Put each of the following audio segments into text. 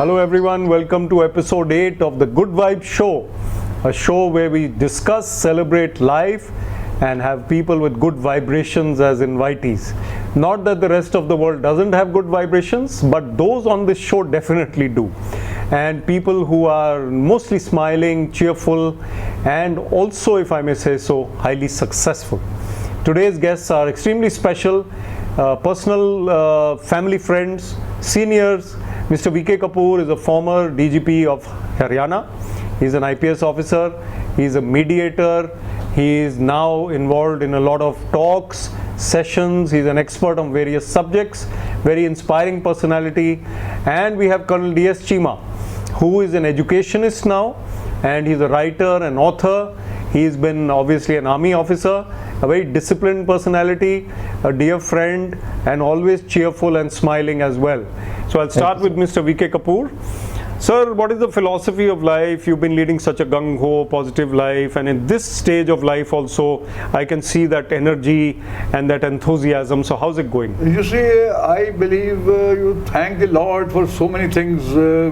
Hello everyone, welcome to episode 8 of the Good Vibe Show, a show where we discuss, celebrate life and have people with good vibrations as invitees. Not that the rest of the world doesn't have good vibrations, but those on this show definitely do. And people who are mostly smiling, cheerful, and also, if I may say so, highly successful. Today's guests are extremely special, personal family friends, seniors. Mr. Vivek Kapoor is a former DGP of Haryana. He's an IPS officer. He's a mediator. He is now involved in a lot of talks, sessions. He's an expert on various subjects, very inspiring personality. And we have Colonel DS Cheema, who is an educationist now, and he's a writer and author. He's been obviously an army officer, a very disciplined personality, a dear friend, and always cheerful and smiling as well. So I'll start with Mr. Vivek Kapoor. Sir, what is the philosophy of life? You've been leading such a gung-ho, positive life, and in this stage of life also, I can see that energy and that enthusiasm. So how's it going? You see, I believe you thank the Lord for so many things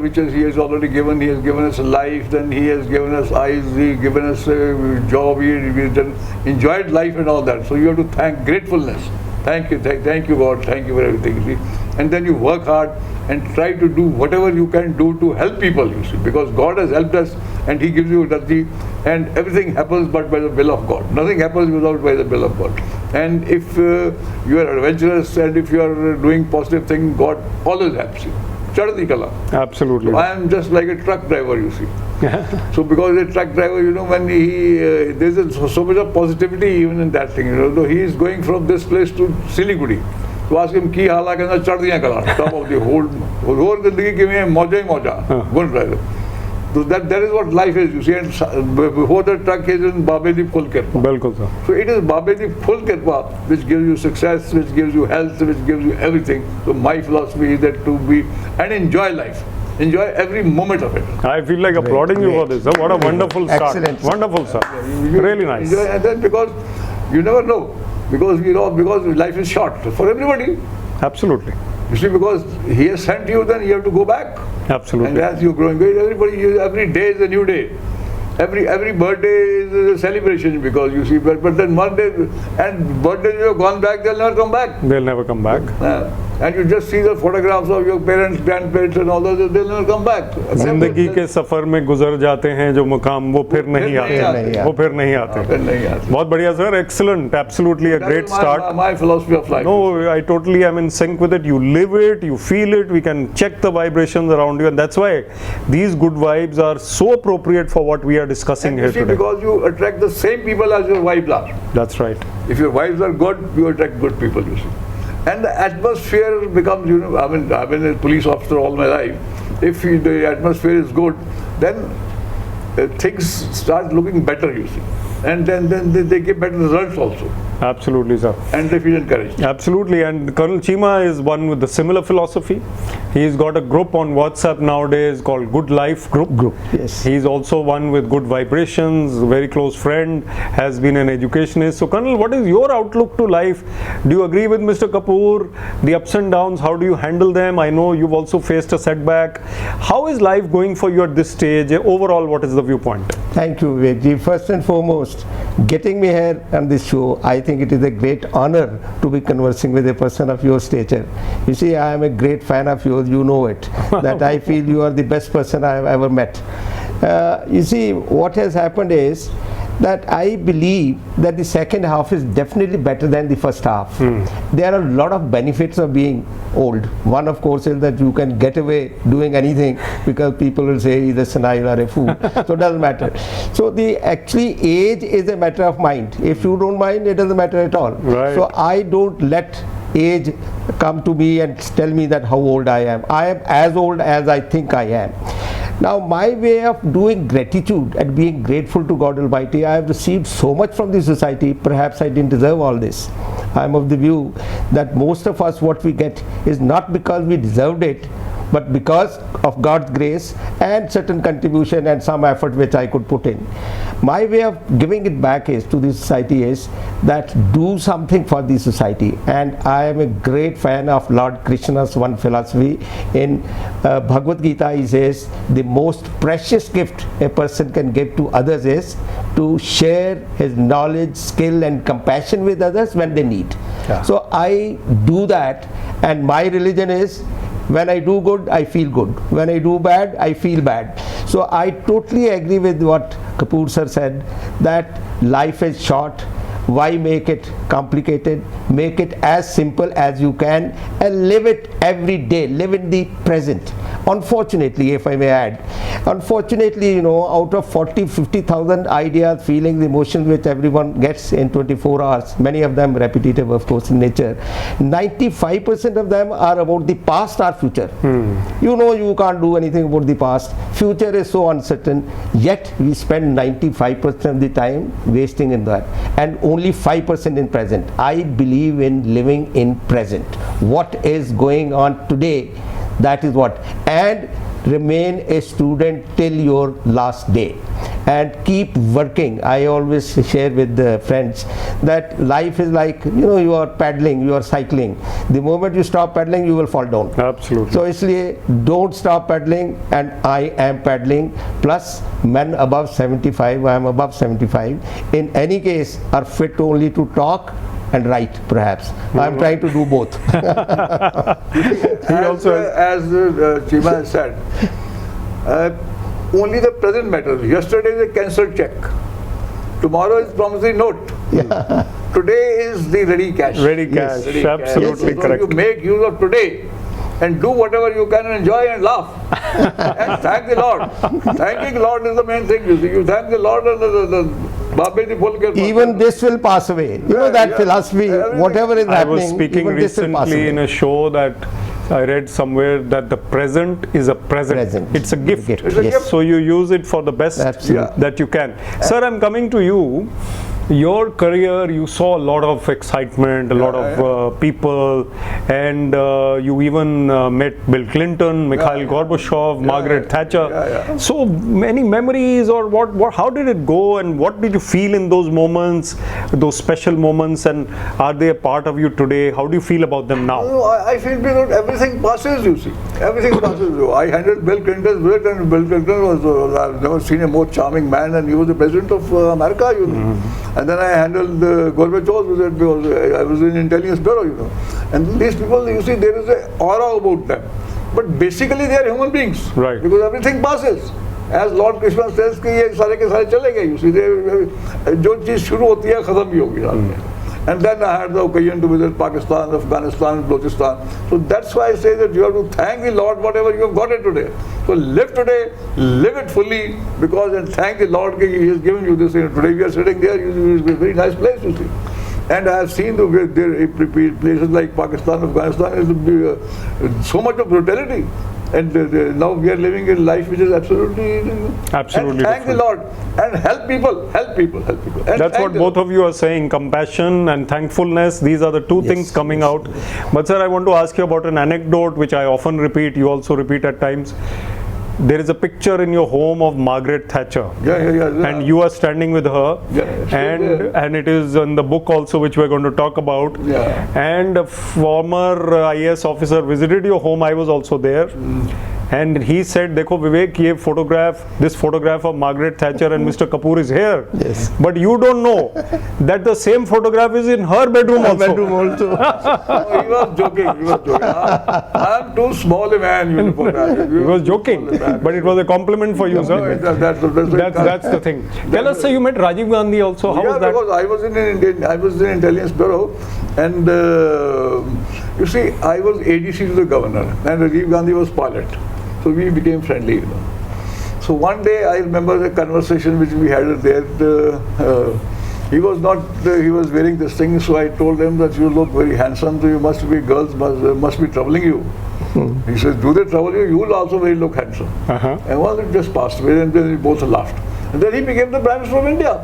which He has already given. He has given us life, then He has given us eyes, He has given us a job, He has enjoyed life and all that. So you have to thank gratefulness. Thank you God, thank you for everything, you see. And then you work hard and try to do whatever you can do to help people, you see, because God has helped us and He gives you energy, and everything happens but by the will of God. Nothing happens without by the will of God. And if you are adventurous and if you are doing positive things, God always helps you. Absolutely. So I am just like a truck driver, you see. So because a truck driver, you know, when there's so much of positivity even in that thing, you know, so he is going from this place to Siliguri. To ask him, ki hala ke andar chad diyan kala, top of the whole zindagi ke mein mauja hi mauja, good driver. So that is what life is, you see, and before the truck is in Babe di full kirpa. Bilkul, sir. So it is Babe di full kirpa which gives you success, which gives you health, which gives you everything. So my philosophy is that to be and enjoy life. Enjoy every moment of it. I feel like applauding you for this, sir. What a wonderful start. Excellent. Wonderful, sir. Really nice. Enjoy, and then because you never know, because life is short for everybody. Absolutely. You see, because He has sent you, then you have to go back. Absolutely. And as you're growing, every day is a new day. Every birthday is a celebration, because you see, but then one day, and birthdays you have gone back, they'll never come back. They'll never come back. And you just see the photographs of your parents, grandparents and all those, they'll never come back. जिंदगी के सफर में गुजर जाते हैं जो मुकाम वो फिर नहीं आते बहुत बढ़िया sir excellent absolutely a great start my philosophy of life. No, I totally am in sync with it. You live it, you feel it, we can check the vibrations around you, and that's why these good vibes are so appropriate for what we are discussing here today. Because you attract the same people as your vibes are. That's right. If your vibes are good, you attract good people, you see. And the atmosphere becomes, you know, I've been a police officer all my life. If the atmosphere is good, then things start looking better, you see. And then they give better results also. Absolutely, sir. And they feel encouraged. Absolutely. And Colonel Cheema is one with the similar philosophy. He's got a group on WhatsApp nowadays called Good Life Group. Yes. He's also one with good vibrations, very close friend, has been an educationist. So Colonel, what is your outlook to life? Do you agree with Mr. Kapoor? The ups and downs, how do you handle them? I know you've also faced a setback. How is life going for you at this stage? Overall, what is the viewpoint? Thank you, Vivek. First and foremost, getting me here on this show, I think it is a great honor to be conversing with a person of your stature. You see, I am a great fan of yours, you know it, that I feel you are the best person I have ever met. You see, what has happened is that I believe that the second half is definitely better than the first half. There are a lot of benefits of being old. One, of course, is that you can get away doing anything because people will say he's a senile or a fool. So it doesn't matter. So actually age is a matter of mind. If you don't mind, it doesn't matter at all. Right. So I don't let age come to me and tell me that how old I am. I am as old as I think I am. Now, my way of doing gratitude and being grateful to God Almighty, I have received so much from the society, perhaps I didn't deserve all this. I am of the view that most of us, what we get is not because we deserved it, but because of God's grace and certain contribution and some effort which I could put in. My way of giving it back is to the society is that do something for the society. And I am a great fan of Lord Krishna's one philosophy. In Bhagavad Gita, he says the most precious gift a person can give to others is to share his knowledge, skill and compassion with others when they need. Yeah. So I do that, and my religion is when I do good, I feel good. When I do bad, I feel bad. So I totally agree with what Kapoor sir said, that life is short. Why make it complicated? Make it as simple as you can and live it every day. Live in the present. Unfortunately, if I may add, unfortunately, you know, out of 40-50,000 ideas, feelings, emotions which everyone gets in 24 hours, many of them repetitive, of course, in nature, 95% of them are about the past or future. You know, you can't do anything about the past. Future is so uncertain, yet we spend 95% of the time wasting in that, and only 5% in present. I believe in living in present. What is going on today, that is what. And remain a student till your last day and keep working. I always share with the friends that life is like, you know, you are paddling, you are cycling. The moment you stop paddling, you will fall down. Absolutely. So isliye don't stop paddling, and I am paddling. Plus men above 75, I am above 75, in any case are fit only to talk and write, perhaps. I am trying to do both. As Cheema has said, only the present matters. Yesterday is a cancelled check. Tomorrow is promissory note. Today is the ready cash. Ready cash, Ready absolutely cash. correct. So you make use of today and do whatever you can and enjoy and laugh. And thank the Lord. Thanking Lord is the main thing. You see, you thank the Lord and even this will pass away. You know that philosophy, whatever is happening. I was speaking recently in a show that I read somewhere that the present is a present. It's a gift. It's a gift. So you use it for the best that you can. Sir, I'm coming to you. Your career, you saw a lot of excitement, a lot of people, and you even met Bill Clinton, Mikhail Gorbachev, Margaret Thatcher. So many memories, or what? How did it go, and what did you feel in those moments, those special moments, and are they a part of you today? How do you feel about them now? No, I feel that everything passes, you see. Everything passes. I handled Bill Clinton's visit, and Bill Clinton was, I've never seen a more charming man, and he was the president of America, you know. And then I handled Gorbachev's visit because I was in Intelligence Bureau, you know. And these people, you see, there is an aura about them. But basically they are human beings. Right. Because everything passes. As Lord Krishna says, कि ये सारे के सारे चले गए. You see, जो चीज़ शुरू होती है खत्म भी होगी. And then I had the occasion to visit Pakistan, Afghanistan, Balochistan. So that's why I say that you have to thank the Lord whatever you have got it today. So live today, live it fully, because and thank the Lord that He has given you this. Today we are sitting there, it's a very nice place, you see. And I have seen places like Pakistan, Afghanistan, is so much of brutality. And now we are living a life which is absolutely and thank the Lord and help people. And that's what both of you are saying, compassion and thankfulness. These are the two things coming out. But sir, I want to ask you about an anecdote which I often repeat, you also repeat at times. There is a picture in your home of Margaret Thatcher, and you are standing with her, and it is in the book also which we are going to talk about. And a former IAS officer visited your home. I was also there. And he said, "Dekho Vivek, this photograph of Margaret Thatcher and Mr. Kapoor is here." Yes. But you don't know that the same photograph is in her bedroom also. No, he was joking. I'm too small a man. He was joking, but it was a compliment for you, sir. That's the thing. Tell us, sir, you met Rajiv Gandhi also. How was that? Because I was in Intelligence Bureau, and you see, I was ADC to the governor, and Rajiv Gandhi was pilot. So we became friendly, you know. So one day I remember the conversation which we had there. He was wearing this thing, so I told him that you look very handsome, so you must be, girls must be troubling you. He says, do they trouble you? You will also very look handsome. And well, it just passed away, and then we both laughed. And then he became the Prime Minister of India.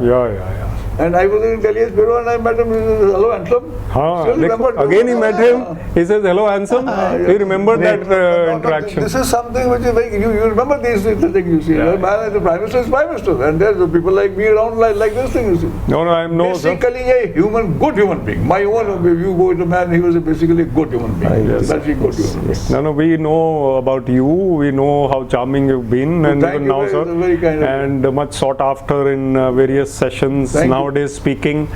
And I was in Delhi's bureau and I met him. He says, hello, handsome. Still remember, again he met him. He says, hello, handsome. You remember that interaction? This is something which is very, you remember these things you see. Yeah. The Prime Minister is Prime Minister. And there's people like me around like this thing you see. No, I'm no. Basically a good human being. My own, if you go with a man, he was basically a good human being. Yes. That's a good human being. No, we know about you. We know how charming you've been, and Thank even you now, very- sir, very kind of and much sought after in various sessions Thank you. nowadays. Speaking,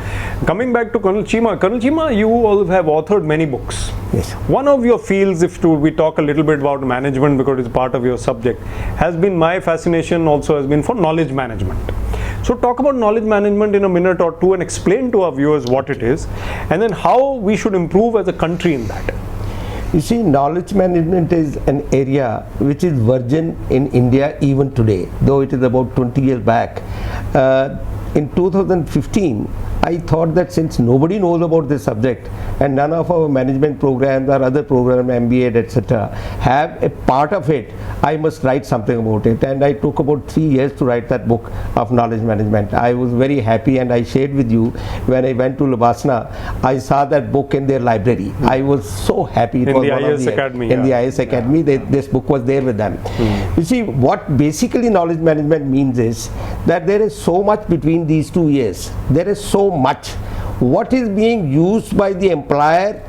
coming back to Colonel Cheema, you all have authored many books. Yes. One of your fields, we talk a little bit about management because it's part of your subject, has been my fascination. Also, has been for knowledge management. So talk about knowledge management in a minute or two and explain to our viewers what it is, and then how we should improve as a country in that. You see, knowledge management is an area which is virgin in India even today, though it is about 20 years back. In 2015, I thought that since nobody knows about this subject and none of our management programs or other programs, MBA, etc., have a part of it, I must write something about it. And I took about 3 years to write that book of knowledge management. I was very happy, and I shared with you when I went to Labasna, I saw that book in their library. I was so happy. It In was the one of IS Academy, in yeah. the IS Academy, this book was there with them. You see, what basically knowledge management means is that there is so much between these 2 years. There is so much. What is being used by the employer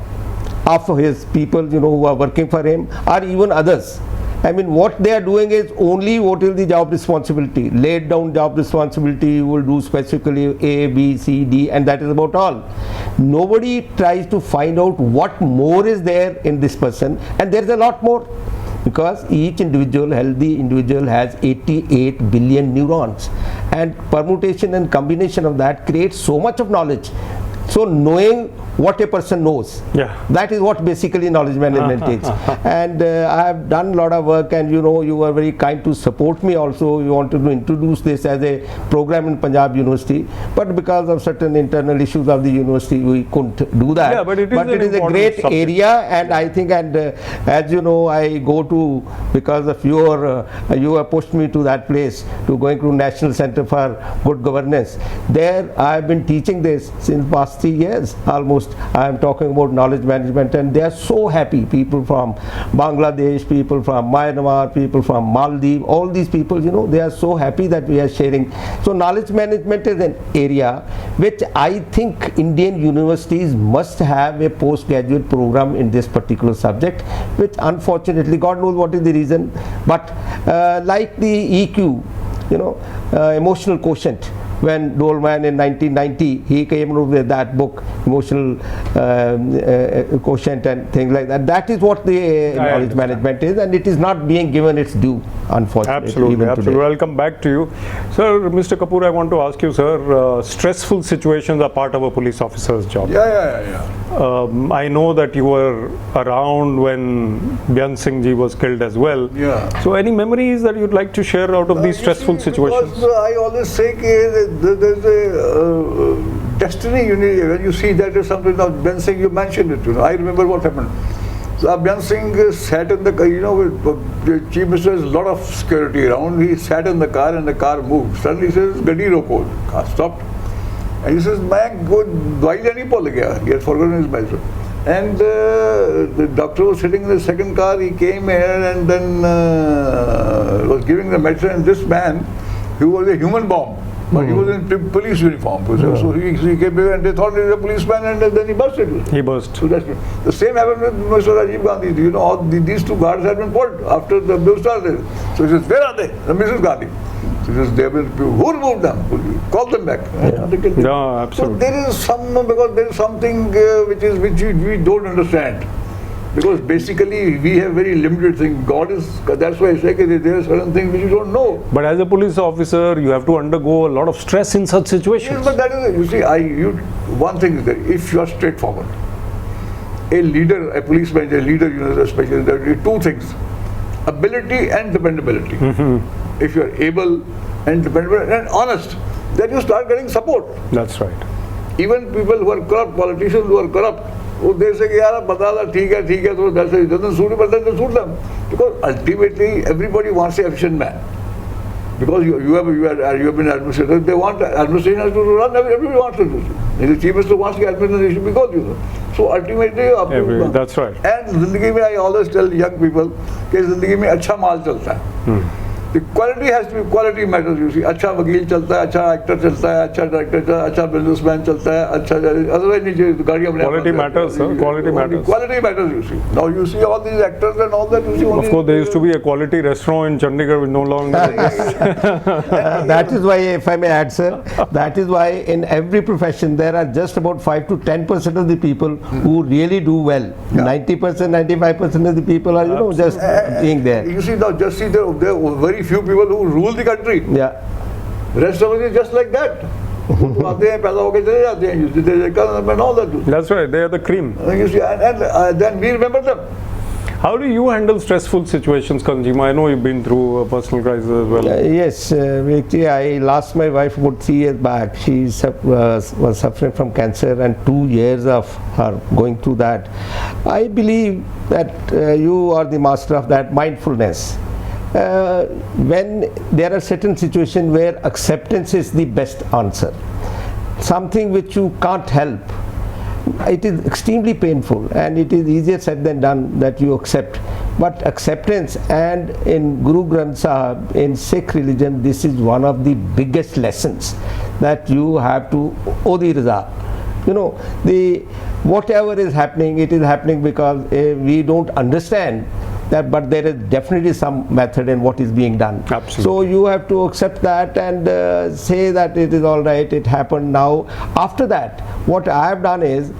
of his people, who are working for him, or even others. I mean, what they are doing is only what is the job responsibility. Laid down job responsibility, you will do specifically A, B, C, D, and that is about all. Nobody tries to find out what more is there in this person, and there is a lot more. Because each individual, healthy individual, has 88 billion neurons, and permutation and combination of that creates so much of knowledge. So knowing what a person knows, that is what basically knowledge management is. And I have done a lot of work, and you were very kind to support me also. You wanted to introduce this as a program in Punjab University, but because of certain internal issues of the university, we couldn't do that. Yeah, but it is a great subject. Area, and I think, and as you know, I go to, because of you have pushed me to that place, to going to National Center for Good Governance. There I have been teaching this since past 3 years almost. I am talking about knowledge management, and they are so happy. People from Bangladesh, people from Myanmar, people from Maldives, all these people, they are so happy that we are sharing. So knowledge management is an area which I think Indian universities must have a postgraduate program in this particular subject, which unfortunately, God knows what is the reason, but like the EQ, emotional quotient. When Dolman in 1990, he came out with that book, Emotional Quotient and things like that. That is what the knowledge management is, and it is not being given its due, unfortunately. Absolutely. I'll come back to you. Sir, Mr. Kapoor, I want to ask you, sir, stressful situations are part of a police officer's job. Yeah. I know that you were around when Byan Singh ji was killed as well. Yeah. So any memories that you'd like to share out of these stressful situations? Because I always say there's a destiny, when you see that is something. Now Byan Singh, you mentioned it, I remember what happened. So Byan Singh sat in the car, the Chief Minister has a lot of security around. He sat in the car and the car moved. Suddenly he says, Gadi roko. Car stopped. And he says, "Main go dwai leni bhul gaya." He had forgotten his medicine. And the doctor was sitting in the second car. He came here and then was giving the medicine. And this man, he was a human bomb, but he was in police uniform. So he came here and they thought he was a policeman, and then he busted. He burst. So that's the same happened with Mr. Rajiv Gandhi. All these two guards had been pulled after the abuse started. So he says, "Where are they?" The Mrs. Gandhi. So he says, "They have been, who removed them? Call them back." No, absolutely. So there is something which we don't understand. Because basically we have very limited things. That's why I say there are certain things which you don't know. But as a police officer, you have to undergo a lot of stress in such situations. Yes, but that is, you see, one thing is that if you are straightforward, a leader, a policeman, a leader, especially, there are two things: ability and dependability. If you are able and dependable and honest, then you start getting support. That's right. Even people who are corrupt, politicians who are corrupt, they say, "Yaar, batala, theek hai." So that's why it doesn't suit you, but doesn't suit them. Because ultimately, everybody wants an efficient man. Because you have been administrator, they want administration has to run, everybody wants to do. The chief minister wants the administration because you know. So ultimately, that's right. And zindagi mein I always tell young people that zindagi mein acha maal chalta hai. The quality has to be, quality matters, you see. अच्छा वकील चलता है, अच्छा actor चलता है, अच्छा director चलता है, अच्छा बिजनेसमैन चलता है, अच्छा otherwise नहीं गाड़ी अपने quality matters, sir. Quality matters. Quality matters, you see. Now you see all these actors and all that. You see of course, there used to be a quality restaurant in Chandigarh which no longer exists. That is why, if I may add, sir, that is why in every profession there are just about 5 to 10% of the people who really do well. 90%, 95% of the people are, you know, just being there. You see now, just see there are very few people who rule the country. Yeah. Rest of it is just like that. आते हैं पैदा होके चले जाते हैं. You see, they come and all that. That's right. They are the cream. You see, and then we remember them. How do you handle stressful situations, Cheema? I know you've been through a personal crisis as well. Yes, Vivek, I lost my wife about 3 years back. She was suffering from cancer, and 2 years of her going through that. I believe that you are the master of that mindfulness. When there are certain situations where acceptance is the best answer, something which you can't help, it is extremely painful and it is easier said than done that you accept. But acceptance, and in Guru Granth Sahib, in Sikh religion, this is one of the biggest lessons that you have to odi raza. You know, whatever is happening, it is happening because we don't understand that, but there is definitely some method in what is being done. Absolutely. So you have to accept that and say that it is all right, it happened now. After that, what I have done is,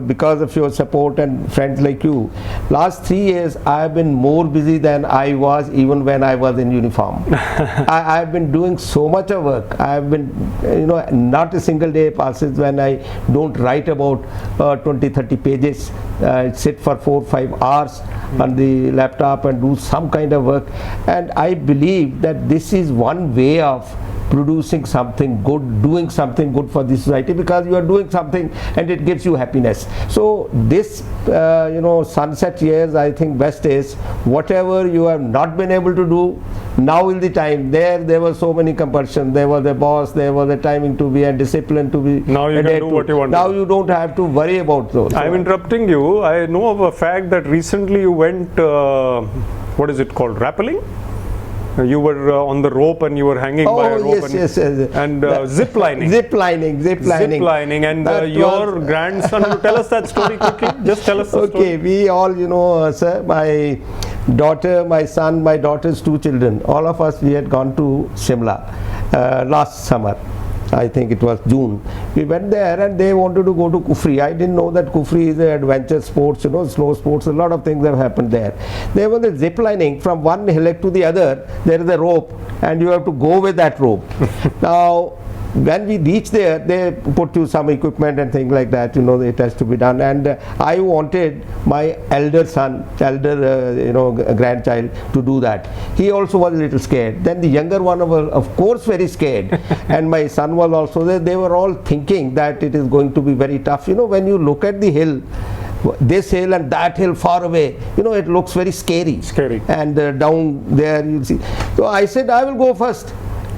because of your support and friends like you, last 3 years I have been more busy than I was even when I was in uniform. I have been doing so much of work. I have been, you know, not a single day passes when I don't write about 20-30 pages. Sit for 4-5 hours on the laptop and do some kind of work, and I believe that this is one way of producing something good, doing something good for the society, because you are doing something and it gives you happiness. So this you know, sunset years, I think best is whatever you have not been able to do, now is the time. There were so many compulsions, there was a boss, there was a timing to be and discipline to be. Now you can do what you want. Now you don't have to worry about those. I'm interrupting you. I know of a fact that recently you went, what is it called, rappelling? You were on the rope and you were hanging by a rope. Yes. And zip lining. Zip lining. And your grandson, tell us that story quickly. Just tell us the story. Okay, we all, you know, sir, my daughter, my son, my daughter's 2 children, all of us, we had gone to Shimla last summer. I think it was June. We went there and they wanted to go to Kufri. I didn't know that Kufri is an adventure sports, you know, slow sports. A lot of things have happened there. There was a zip lining from one hillock to the other. There is a rope and you have to go with that rope. Now, when we reach there, they put you some equipment and things like that, you know, it has to be done. And I wanted my elder son, you know, grandchild to do that. He also was a little scared. Then the younger one was, of course, very scared. And my son was also there. They were all thinking that it is going to be very tough. You know, when you look at the hill, this hill and that hill far away, you know, it looks very scary. And down there, you see. So I said, I will go first.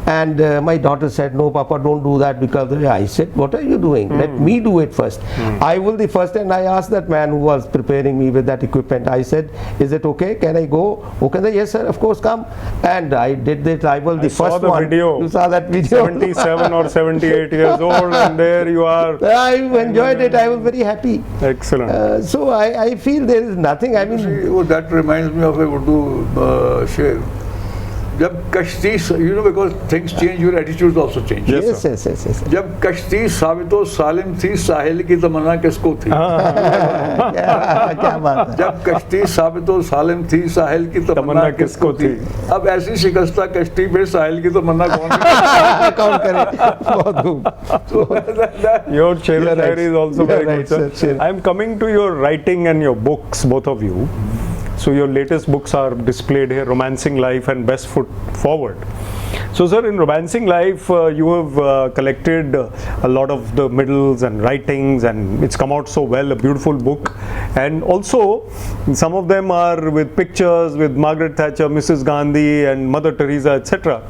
And my daughter said, no, Papa, don't do that, because I said, what are you doing? Let me do it first. I will the first. And I asked that man who was preparing me with that equipment, I said, is it okay? Can I go? Okay, then, yes, sir, of course, come. And I did that. I was the first one. Video. You saw that video. 77 or 78 years old, and there you are. I enjoyed it. I was very happy. Excellent. So I feel there is nothing. I mean, see, that reminds me of a Urdu share. जब कश्ती, you know, because things change, your attitudes also change. Yes. जब कश्ती साबितो सालिम थी, साहिल की तमन्ना किसको थी? क्या बात है? जब कश्ती साबितो सालिम थी, साहिल की तमन्ना किसको थी? अब ऐसी शिकस्ता कश्ती पे साहिल की तमन्ना कौन करे? बहुत खूब. Your Cheerfulness is also very good, sir. I am coming to your writing and your books, both of you. So your latest books are displayed here, Romancing Life and Best Foot Forward. So sir, in Romancing Life, you have collected a lot of the medals and writings, and it's come out so well, a beautiful book. And also, some of them are with pictures with Margaret Thatcher, Mrs. Gandhi and Mother Teresa, etc.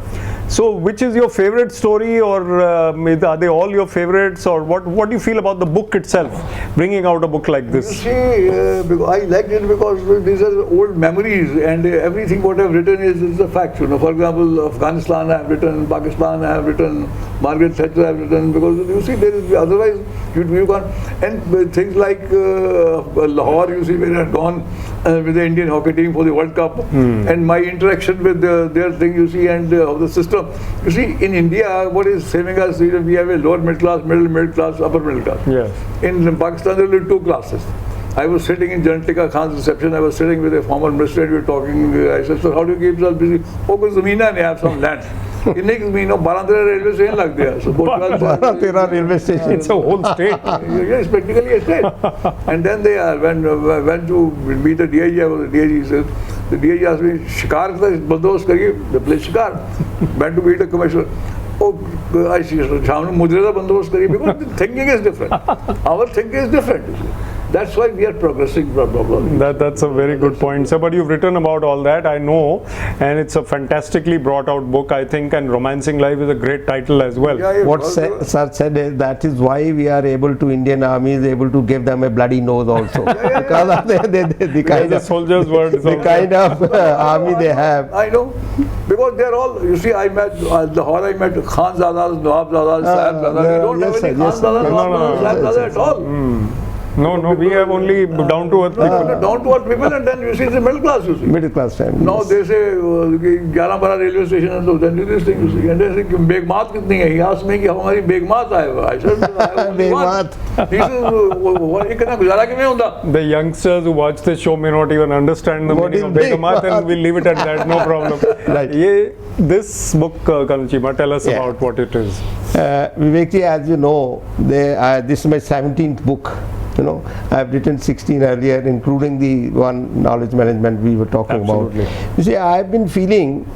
So which is your favorite story, or are they all your favorites, or what do you feel about the book itself, bringing out a book like this? You see, because I liked it because these are old memories, and everything what I've written is a fact. You know, for example, Afghanistan I have written, Pakistan I have written, Margaret Thatcher I have written, because you see there is, otherwise you can't. And things like Lahore, you see, where I had gone with the Indian hockey team for the World Cup, and my interaction with their thing, you see, and of the system. You see, in India, what is saving us? You know, we have a lower middle class, middle class, upper middle class. Yes. In Pakistan, there are only two classes. I was sitting in Jantika Khan's reception. I was sitting with a former minister, and we were talking. I said, "So how do you keep yourself busy?" Oh, because Zamina ne have some land. In next Zamina, 12 railway station lag there. So 12 railway station. It's a whole state. Yes, practically a state. And then they went to meet the DIG. I was the DIG. Said, the DIG asked me, "Shikar ka bandost kariye." The place Shikar. Went to meet the commissioner. Oh, I see. Shamne mujreda bandost kariye, because the thinking is different. Our thinking is different. You see. That's why we are progressing. That's a very good point, sir. But you've written about all that, I know, and it's a fantastically brought out book, I think, and Romancing Life is a great title as well. Yeah, What sir said is that is why we are able to, Indian Army is able to give them a bloody nose also. Because of the kind of soldier's word. The kind of army they have. I know. Because they're all, you see, I met Lahore, I met Khan Zadas, Nawab Zadas, Sahib Zadas. We don't have any Khan Zadas, Nawab Zadas, Sahib Zadas at all. No, we have only down to earth people. Down to earth people, and then you see the middle class, you see. Middle class family. Now they say, 11 railway station, and so then do this thing, you see. And they say, Begmat kitni hai? He asked me, how many Begmat I have? I said, I have only one. He says, the youngsters who watch the show may not even understand the meaning of Begmat, and we'll leave it at that, no problem. Right. This book, Colonel Cheema, tell us about what it is. Vivekji, as you know, this is my 17th book. You know, I have written 16 earlier, including the one knowledge management we were talking about. You see, I have been feeling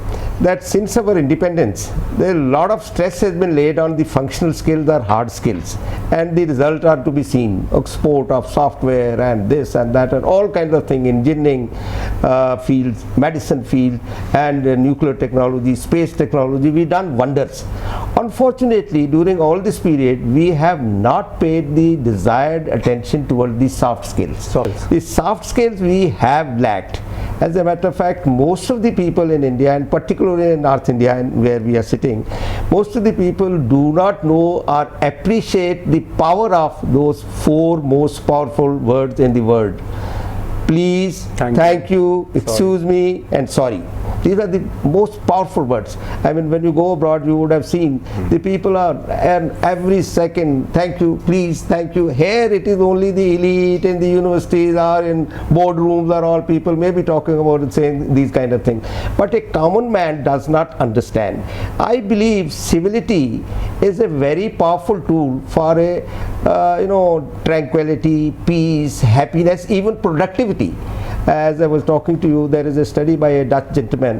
that since our independence, there a lot of stress has been laid on the functional skills or hard skills, and the results are to be seen. Export of software and this and that and all kinds of things, engineering fields, medicine field, and nuclear technology, space technology. We've done wonders. Unfortunately, during all this period, we have not paid the desired attention toward the soft skills. The soft skills we have lacked. As a matter of fact, most of the people in India, and particularly in North India, where we are sitting, most of the people do not know or appreciate the power of those 4 most powerful words in the world. Please, thank you, excuse me, and sorry. These are the most powerful words. I mean, when you go abroad, you would have seen the people are, and every second, thank you, please, thank you. Here it is only the elite in the universities or in boardrooms are all people may be talking about it, saying these kind of things. But a common man does not understand. I believe civility is a very powerful tool for a, tranquility, peace, happiness, even productivity. As I was talking to you, there is a study by a Dutch gentleman.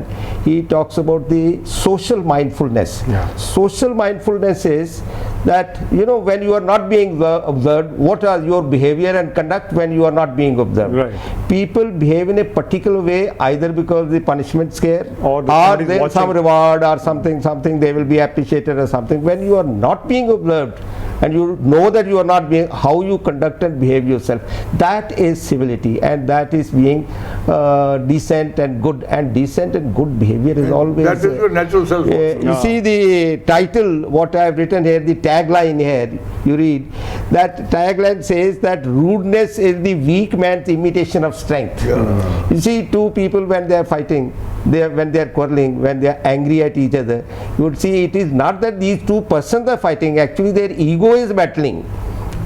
He talks about the social mindfulness. Social mindfulness is that, when you are not being observed, what are your behavior and conduct when you are not being observed. Right. People behave in a particular way either because the punishment scare or there's some reward or something they will be appreciated or something. When you are not being observed, and you know that you are not being, how you conduct and behave yourself, that is civility, and that is being decent and good. And decent and good behavior is always that is your natural self. You see the title, what I have written here, the tagline here, you read that tagline says that rudeness is the weak man's imitation of strength. You see, two people when they are fighting, when they are quarreling, when they are angry at each other, you would see it is not that these two persons are fighting, actually their ego is battling.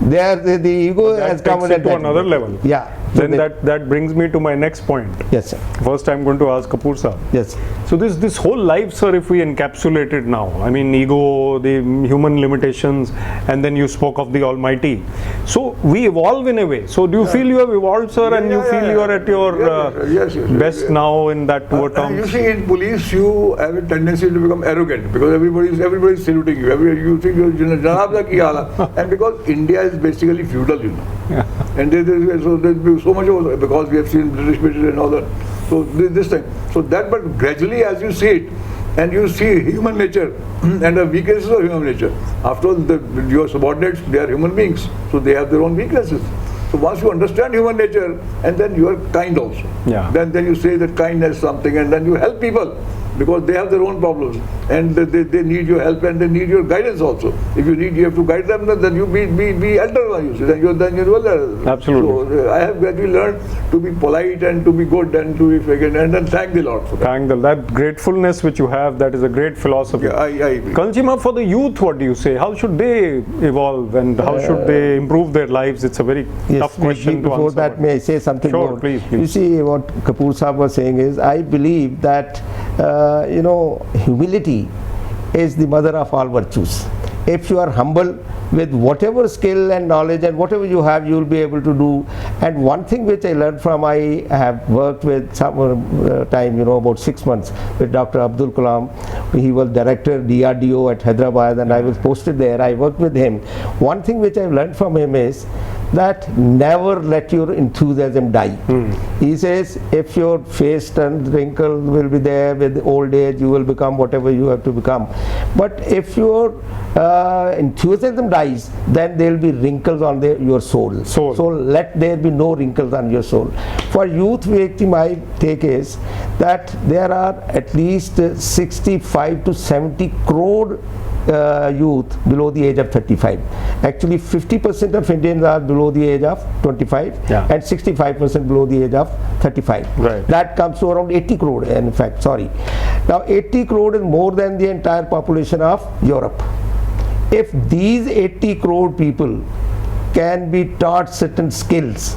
The ego That has come takes it at to that another level. level. Yeah. Then that brings me to my next point. Yes, sir. First, I'm going to ask Kapoor sir. Yes. So this whole life, sir, if we encapsulate it now, I mean, ego, the human limitations, and then you spoke of the Almighty. So we evolve in a way. So do you feel you have evolved, sir, and you feel you are at your best now in that two terms? You see, in police, you have a tendency to become arrogant because everybody is saluting you. You think you're Janab da ki hala. And because India is basically feudal, you know. Yeah. And there's so much of, because we have seen British military and all that. So this thing. So that, but gradually as you see it, and you see human nature and the weaknesses of human nature. After all, your subordinates, they are human beings, so they have their own weaknesses. So once you understand human nature, and then you are kind also. Yeah. Then you say that kindness is something, and then you help people because they have their own problems and they need your help and they need your guidance also. If you have to guide them, then you be elder, you see. Then you're elder. Absolutely. So I have gradually learned to be polite and to be good and to be fragrant and then thank the Lord for that. Thank that gratefulness which you have, that is a great philosophy. Yeah, I agree. Cheema, for the youth, what do you say? How should they evolve and how should they improve their lives? It's a very tough question to answer. Before that, may I say something more? more? Please. You see, what Kapoor Sahab was saying is, I believe that humility is the mother of all virtues. If you are humble with whatever skill and knowledge and whatever you have, you will be able to do. And one thing which I learned from, I have worked with some time, about 6 months with Dr. Abdul Kalam. He was director DRDO at Hyderabad and I was posted there. I worked with him. One thing which I learned from him is that never let your enthusiasm die. He says, if your face turns wrinkles will be there, with old age you will become whatever you have to become. But if your enthusiasm dies, then there will be wrinkles on your soul. So let there be no wrinkles on your soul. For youth, my take is that there are at least 65 to 70 crore youth below the age of 35. Actually 50% of Indians are below the age of 25 and 65% below the age of 35. Right. That comes to around 80 crore in fact, sorry. Now 80 crore is more than the entire population of Europe. If these 80 crore people can be taught certain skills,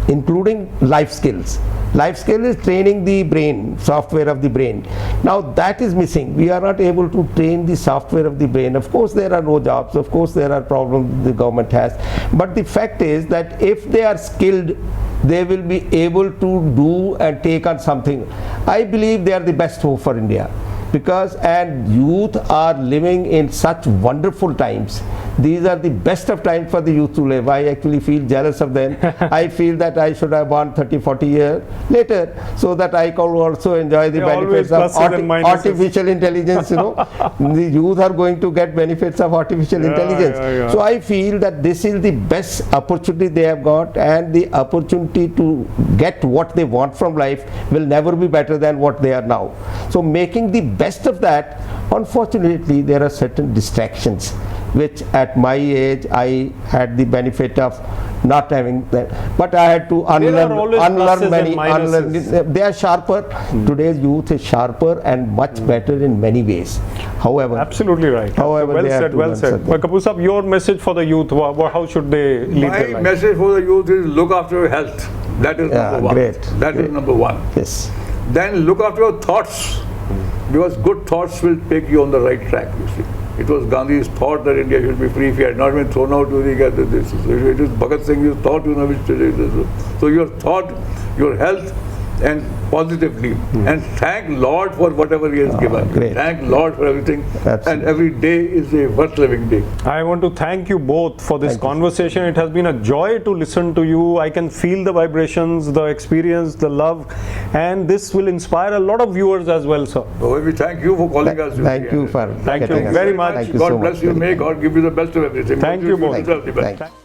including life skills. Life skill is training the brain, software of the brain. Now that is missing. We are not able to train the software of the brain. Of course there are no jobs, of course there are problems the government has. But the fact is that if they are skilled, they will be able to do and take on something. I believe they are the best hope for India. And youth are living in such wonderful times. These are the best of times for the youth to live. I actually feel jealous of them. I feel that I should have born 30-40 years later so that I could also enjoy the benefits of artificial intelligence. The youth are going to get benefits of artificial intelligence. So I feel that this is the best opportunity they have got, and the opportunity to get what they want from life will never be better than what they are now. So making the best of that, unfortunately there are certain distractions which at my age I had the benefit of not having that, but I had to unlearn many. They are sharper. Today's youth is sharper and much better in many ways. However, absolutely right. However, well said. But Kapoor Sahab, your message for the youth, how should they lead their life? My message for the youth is look after your health. That is number one. That is number one. Yes. Then look after your thoughts, because good thoughts will take you on the right track, you see. It was Gandhi's thought that India should be free if he had not been thrown out to this. It is Bhagat Singh's thought, which is. So your thought, your health, and positively, and thank Lord for whatever He has given. Thank Lord for everything. Absolutely. And every day is a worth living day. I want to thank you both for this conversation. It has been a joy to listen to you. I can feel the vibrations, the experience, the love, and this will inspire a lot of viewers as well, sir. So we thank you for calling us. Thank you very much. God bless you. May God give you the best of everything. Thank you both.